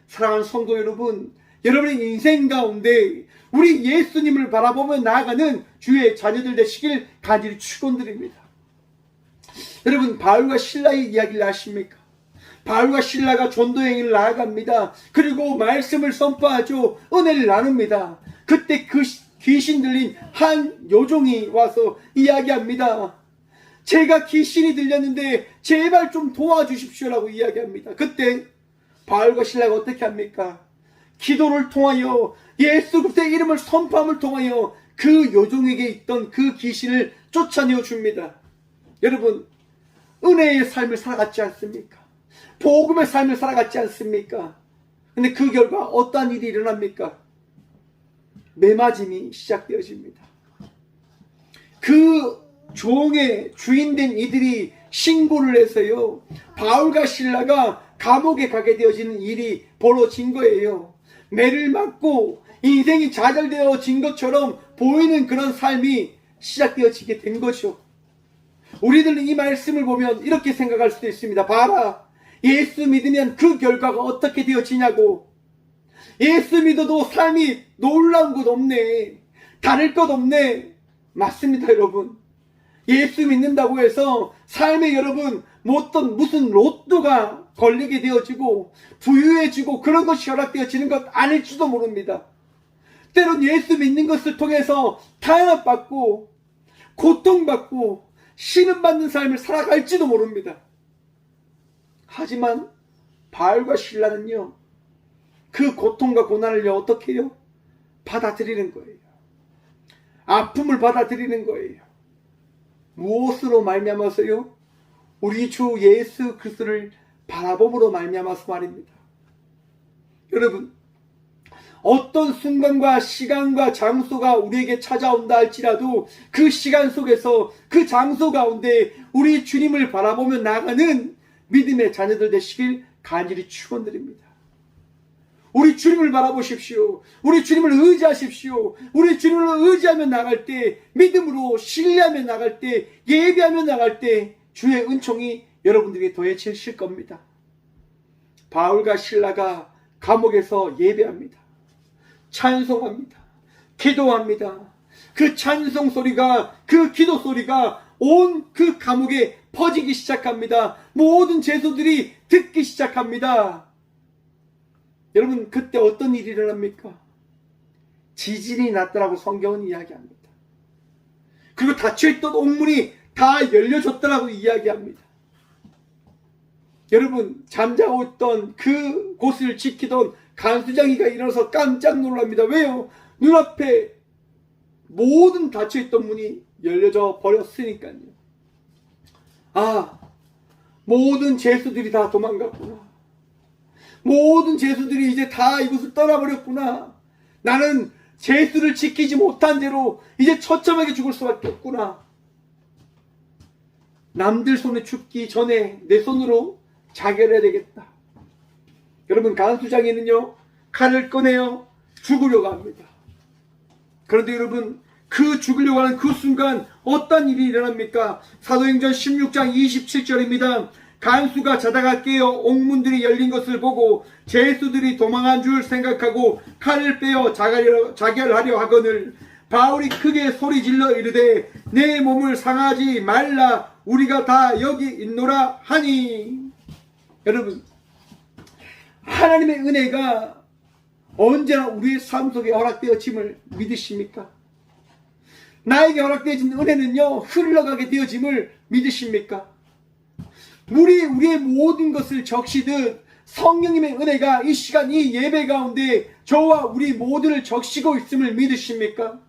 사랑하는 성도 여러분, 여러분의 인생 가운데 우리 예수님을 바라보며 나아가는 주의 자녀들 되시길 간절히 축원드립니다. 여러분, 바울과 신라의 이야기를 아십니까? 바울과 신라가 전도 행위를 나아갑니다. 그리고 말씀을 선포하죠. 은혜를 나눕니다. 그때 그 귀신 들린 한 요종이 와서 이야기합니다. 제가 귀신이 들렸는데 제발 좀 도와주십시오라고 이야기합니다. 그때 바울과 신라가 어떻게 합니까? 기도를 통하여 예수 그리스도의 이름을 선포함을 통하여 그 요종에게 있던 그 귀신을 쫓아내어 줍니다. 여러분, 은혜의 삶을 살아갔지 않습니까? 복음의 삶을 살아갔지 않습니까? 근데 그 결과 어떠한 일이 일어납니까? 매맞음이 시작되어집니다. 그 종의 주인된 이들이 신고를 해서요, 바울과 신라가 감옥에 가게 되어지는 일이 벌어진 거예요. 매를 맞고 인생이 좌절되어진 것처럼 보이는 그런 삶이 시작되어지게 된 거죠. 우리들은 이 말씀을 보면 이렇게 생각할 수도 있습니다. 봐라, 예수 믿으면 그 결과가 어떻게 되어지냐고. 예수 믿어도 삶이 놀라운 것 없네, 다를 것 없네. 맞습니다, 여러분. 예수 믿는다고 해서 삶에 여러분 어떤 무슨 로또가 걸리게 되어지고 부유해지고 그런 것이 허락되어지는 것 아닐지도 모릅니다. 때론 예수 믿는 것을 통해서 탄압받고 고통받고 신음받는 삶을 살아갈지도 모릅니다. 하지만 바울과 실라는요, 그 고통과 고난을 어떻게 해요? 받아들이는 거예요. 아픔을 받아들이는 거예요. 무엇으로 말미암아서요? 우리 주 예수 그리스도를 바라봄으로 말미암아서 말입니다. 여러분, 어떤 순간과 시간과 장소가 우리에게 찾아온다 할지라도 그 시간 속에서 그 장소 가운데 우리 주님을 바라보며 나가는 믿음의 자녀들 되시길 간절히 축원드립니다. 우리 주님을 바라보십시오. 우리 주님을 의지하십시오. 우리 주님을 의지하며 나갈 때, 믿음으로 신뢰하며 나갈 때, 예배하며 나갈 때 주의 은총이 여러분들에게 더해지실 겁니다. 바울과 실라가 감옥에서 예배합니다. 찬송합니다. 기도합니다. 그 찬송 소리가, 그 기도 소리가 온 그 감옥에 퍼지기 시작합니다. 모든 죄수들이 듣기 시작합니다. 여러분, 그때 어떤 일이 일어납니까? 지진이 났더라고 성경은 이야기합니다. 그리고 닫혀있던 옥문이 다 열려졌더라고 이야기합니다. 여러분, 잠자고 있던 그 곳을 지키던 간수장이가 일어나서 깜짝 놀랍니다. 왜요? 눈앞에 모든 닫혀있던 문이 열려져 버렸으니까요. 아, 모든 죄수들이 다 도망갔구나. 모든 죄수들이 이제 다 이곳을 떠나버렸구나. 나는 죄수를 지키지 못한 죄로 이제 처참하게 죽을 수밖에 없구나. 남들 손에 죽기 전에 내 손으로 자결해야 되겠다. 여러분, 간수장에는요, 칼을 꺼내어 죽으려고 합니다. 그런데 여러분, 그 죽으려고 하는 그 순간 어떤 일이 일어납니까? 사도행전 16장 27절입니다. 간수가 자다가 깨어 옥문들이 열린 것을 보고 죄수들이 도망한 줄 생각하고 칼을 빼어 자결하려 하거늘 바울이 크게 소리질러 이르되 내 몸을 상하지 말라 우리가 다 여기 있노라 하니. 여러분, 하나님의 은혜가 언제나 우리의 삶 속에 허락되어짐을 믿으십니까? 나에게 허락되어진 은혜는요, 흘러가게 되어짐을 믿으십니까? 우리의 모든 것을 적시듯 성령님의 은혜가 이 시간 이 예배 가운데 저와 우리 모두를 적시고 있음을 믿으십니까?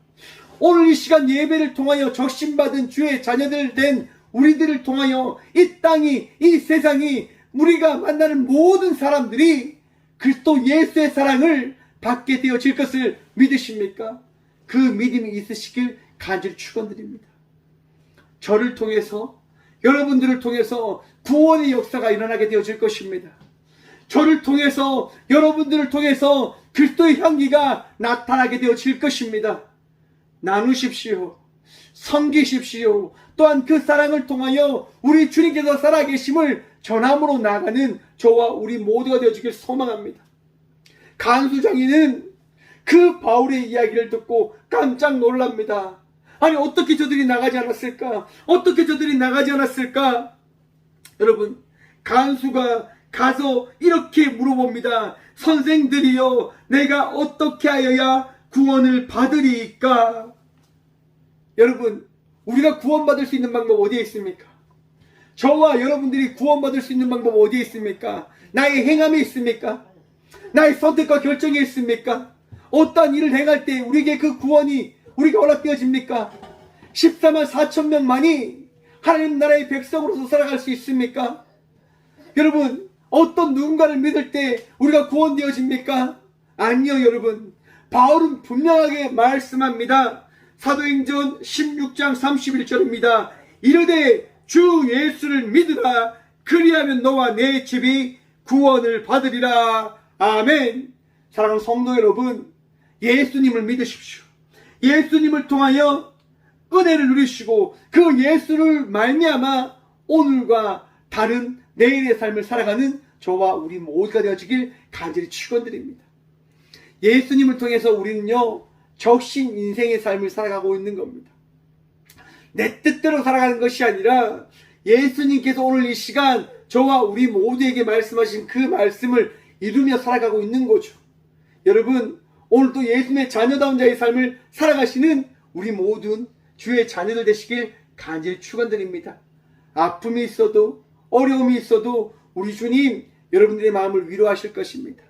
오늘 이 시간 예배를 통하여 적신받은 주의 자녀들 된 우리들을 통하여 이 땅이, 이 세상이, 우리가 만나는 모든 사람들이 그리스도 예수의 사랑을 받게 되어질 것을 믿으십니까? 그 믿음이 있으시길 간절히 축원드립니다. 저를 통해서, 여러분들을 통해서 구원의 역사가 일어나게 되어질 것입니다. 저를 통해서, 여러분들을 통해서 그리스도의 향기가 나타나게 되어질 것입니다. 나누십시오. 섬기십시오. 또한 그 사랑을 통하여 우리 주님께서 살아계심을 전함으로 나아가는 저와 우리 모두가 되어지길 소망합니다. 간수장이는 그 바울의 이야기를 듣고 깜짝 놀랍니다. 아니, 어떻게 저들이 나가지 않았을까? 어떻게 저들이 나가지 않았을까? 여러분, 간수가 가서 이렇게 물어봅니다. 선생들이여, 내가 어떻게 하여야 구원을 받으리까? 여러분, 우리가 구원받을 수 있는 방법 어디에 있습니까? 저와 여러분들이 구원받을 수 있는 방법 어디에 있습니까? 나의 행함에 있습니까? 나의 선택과 결정에 있습니까? 어떠한 일을 행할 때 우리에게 그 구원이 우리가 허락되어집니까? 14만 4천 명만이 하나님 나라의 백성으로서 살아갈 수 있습니까? 여러분, 어떤 누군가를 믿을 때 우리가 구원되어집니까? 아니요, 여러분. 바울은 분명하게 말씀합니다. 사도행전 16장 31절입니다. 이르되 주 예수를 믿으라. 그리하면 너와 내 집이 구원을 받으리라. 아멘. 사랑하는 성도 여러분, 예수님을 믿으십시오. 예수님을 통하여 은혜를 누리시고 그 예수를 말미암아 오늘과 다른 내일의 삶을 살아가는 저와 우리 모두가 되어지길 간절히 축원드립니다. 예수님을 통해서 우리는요, 적신 인생의 삶을 살아가고 있는 겁니다. 내 뜻대로 살아가는 것이 아니라 예수님께서 오늘 이 시간 저와 우리 모두에게 말씀하신 그 말씀을 이루며 살아가고 있는 거죠. 여러분, 오늘도 예수님의 자녀다운 자의 삶을 살아가시는 우리 모든 주의 자녀들 되시길 간절히 축원드립니다. 아픔이 있어도 어려움이 있어도 우리 주님 여러분들의 마음을 위로하실 것입니다.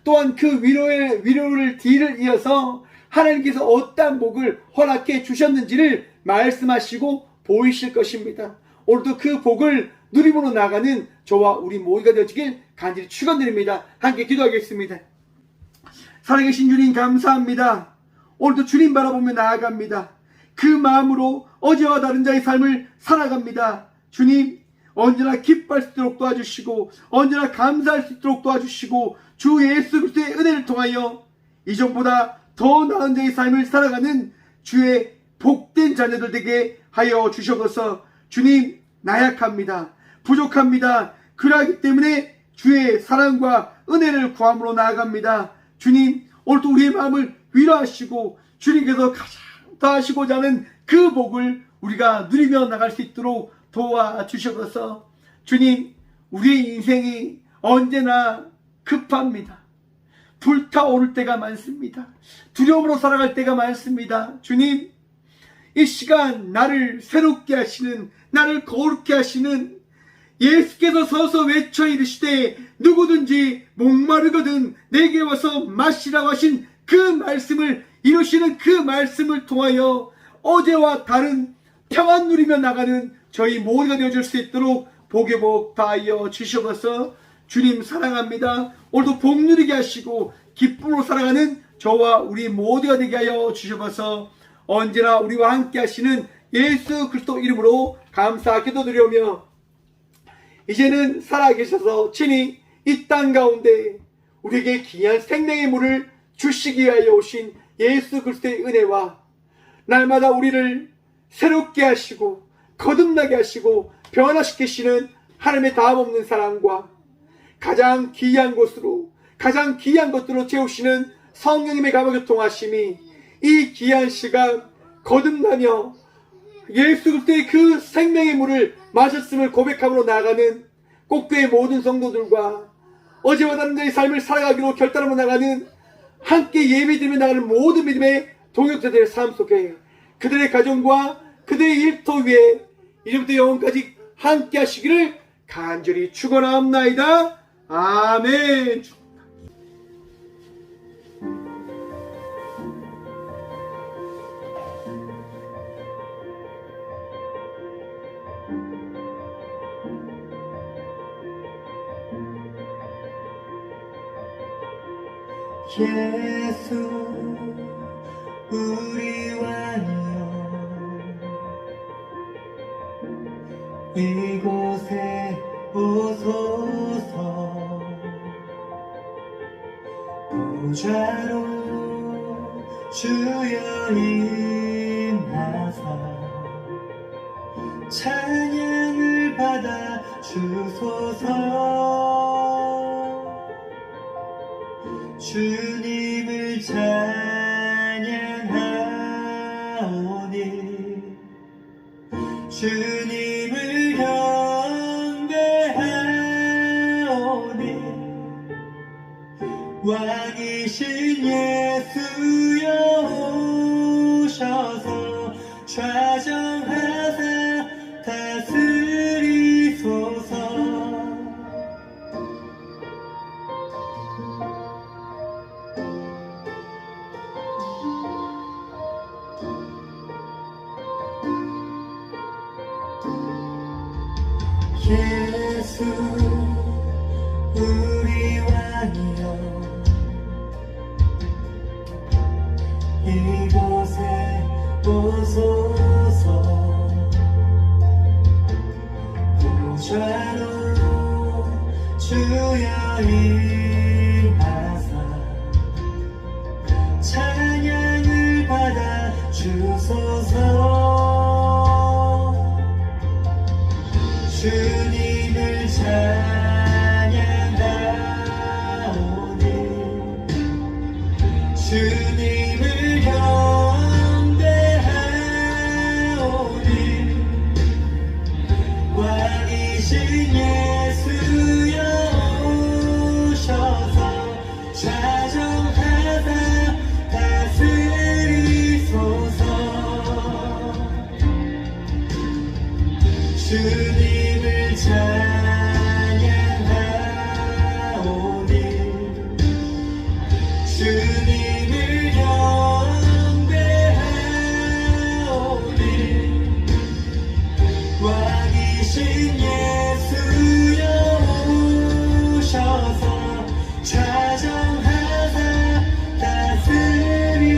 또한 그 위로를 뒤를 이어서 하나님께서 어떠한 복을 허락해 주셨는지를 말씀하시고 보이실 것입니다. 오늘도 그 복을 누림으로 나가는 저와 우리 모두가 되어지길 간절히 축원드립니다. 함께 기도하겠습니다. 살아계신 주님 감사합니다. 오늘도 주님 바라보며 나아갑니다. 그 마음으로 어제와 다른 자의 삶을 살아갑니다. 주님, 언제나 기뻐할 수 있도록 도와주시고 언제나 감사할 수 있도록 도와주시고 주 예수 그리스도의 은혜를 통하여 이전보다 더 나은 자의 삶을 살아가는 주의 복된 자녀들 되게 하여 주셔서 주님, 나약합니다. 부족합니다. 그러하기 때문에 주의 사랑과 은혜를 구함으로 나아갑니다. 주님, 오늘도 우리의 마음을 위로하시고 주님께서 가장 더하시고자 하는 그 복을 우리가 누리며 나갈 수 있도록 도와주셔서 주님, 우리의 인생이 언제나 급합니다. 불타오를 때가 많습니다. 두려움으로 살아갈 때가 많습니다. 주님, 이 시간 나를 새롭게 하시는, 나를 거룩게 하시는 예수께서 서서 외쳐 이르시되 누구든지 목마르거든 내게 와서 마시라고 하신 그 말씀을 이루시는 그 말씀을 통하여 어제와 다른 평안 누리며 나가는 저희 모두가 되어줄 수 있도록 복의 복 다하여 주셔서 주님 사랑합니다. 오늘도 복 누리게 하시고 기쁨으로 살아가는 저와 우리 모두가 되게 하여 주셔서 언제나 우리와 함께 하시는 예수 그리스도 이름으로 감사 기도드리오며 이제는 살아계셔서 친히 이 땅 가운데 우리에게 귀한 생명의 물을 주시기 위하여 오신 예수 그리스도의 은혜와 날마다 우리를 새롭게 하시고 거듭나게 하시고 변화시키시는 하나님의 다함없는 사랑과 가장 귀한 곳으로 가장 귀한 것들로 채우시는 성령님의 감화교통하심이 이 귀한 시간 거듭나며 예수 그리스도의 그 생명의 물을 마셨음을 고백함으로 나아가는 꼭교의 모든 성도들과 어제와 다른 자의 삶을 살아가기로 결단하며 나가는 함께 예배드리며 나가는 모든 믿음의 동역자들의 삶 속에 그들의 가정과 그들의 일터 위에 이제부터 영원까지 함께 하시기를 간절히 축원하옵나이다. 아멘. 예수 우리 왕이여 이곳에 오소서 보좌로 주여 임하사 찬양을 받아 주소서 주님을 찬양하오니 주님을 경배하오니 왕이신 예수여 오셔서 좌정하사 다스리소서 예수 우리 왕이여 이곳에 오소서 보좌로 주여 임하사 찬양을 받아 주소서 주님을 찬양하오니 주님을 경배하오니 왕이신 예수여 오셔서 좌정하사 다스리소서 주님을 찬양하오니 주님을 경배하오니 왕이신 예수여 오셔서 자정하사 다스리소서.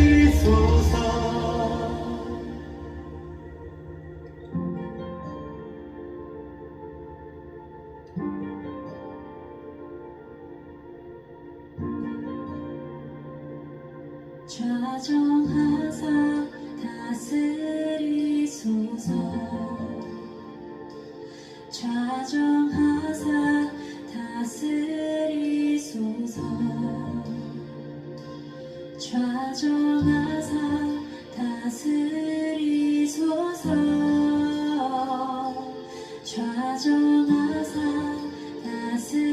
좌정하사 다스리소서. 좌정하사 다스리소서. 좌정하사 다스리소서. 좌정하사 다스리소서.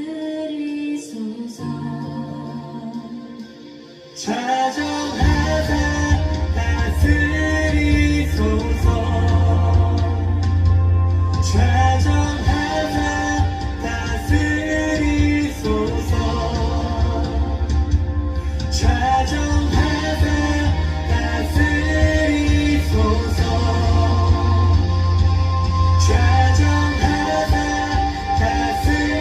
자정하사 다스리소서. 자정하사 다스리소서. 자정하사 다스리소서. 자정하사 다스리소서.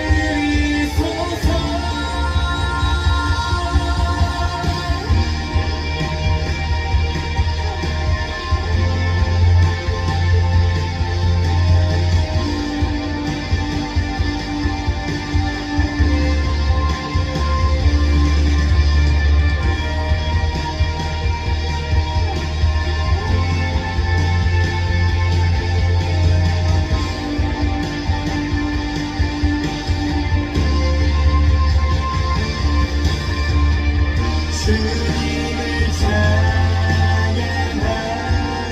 주님을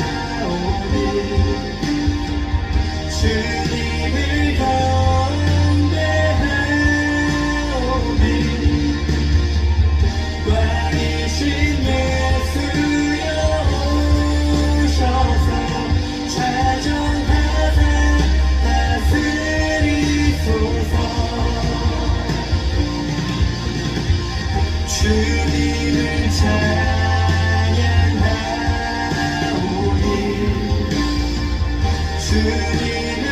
찬양하오니 주님을 경배하오니 왕이신 예수여 오셔서 자정하사 다스리소서. 주님을 찬양하오니 주님을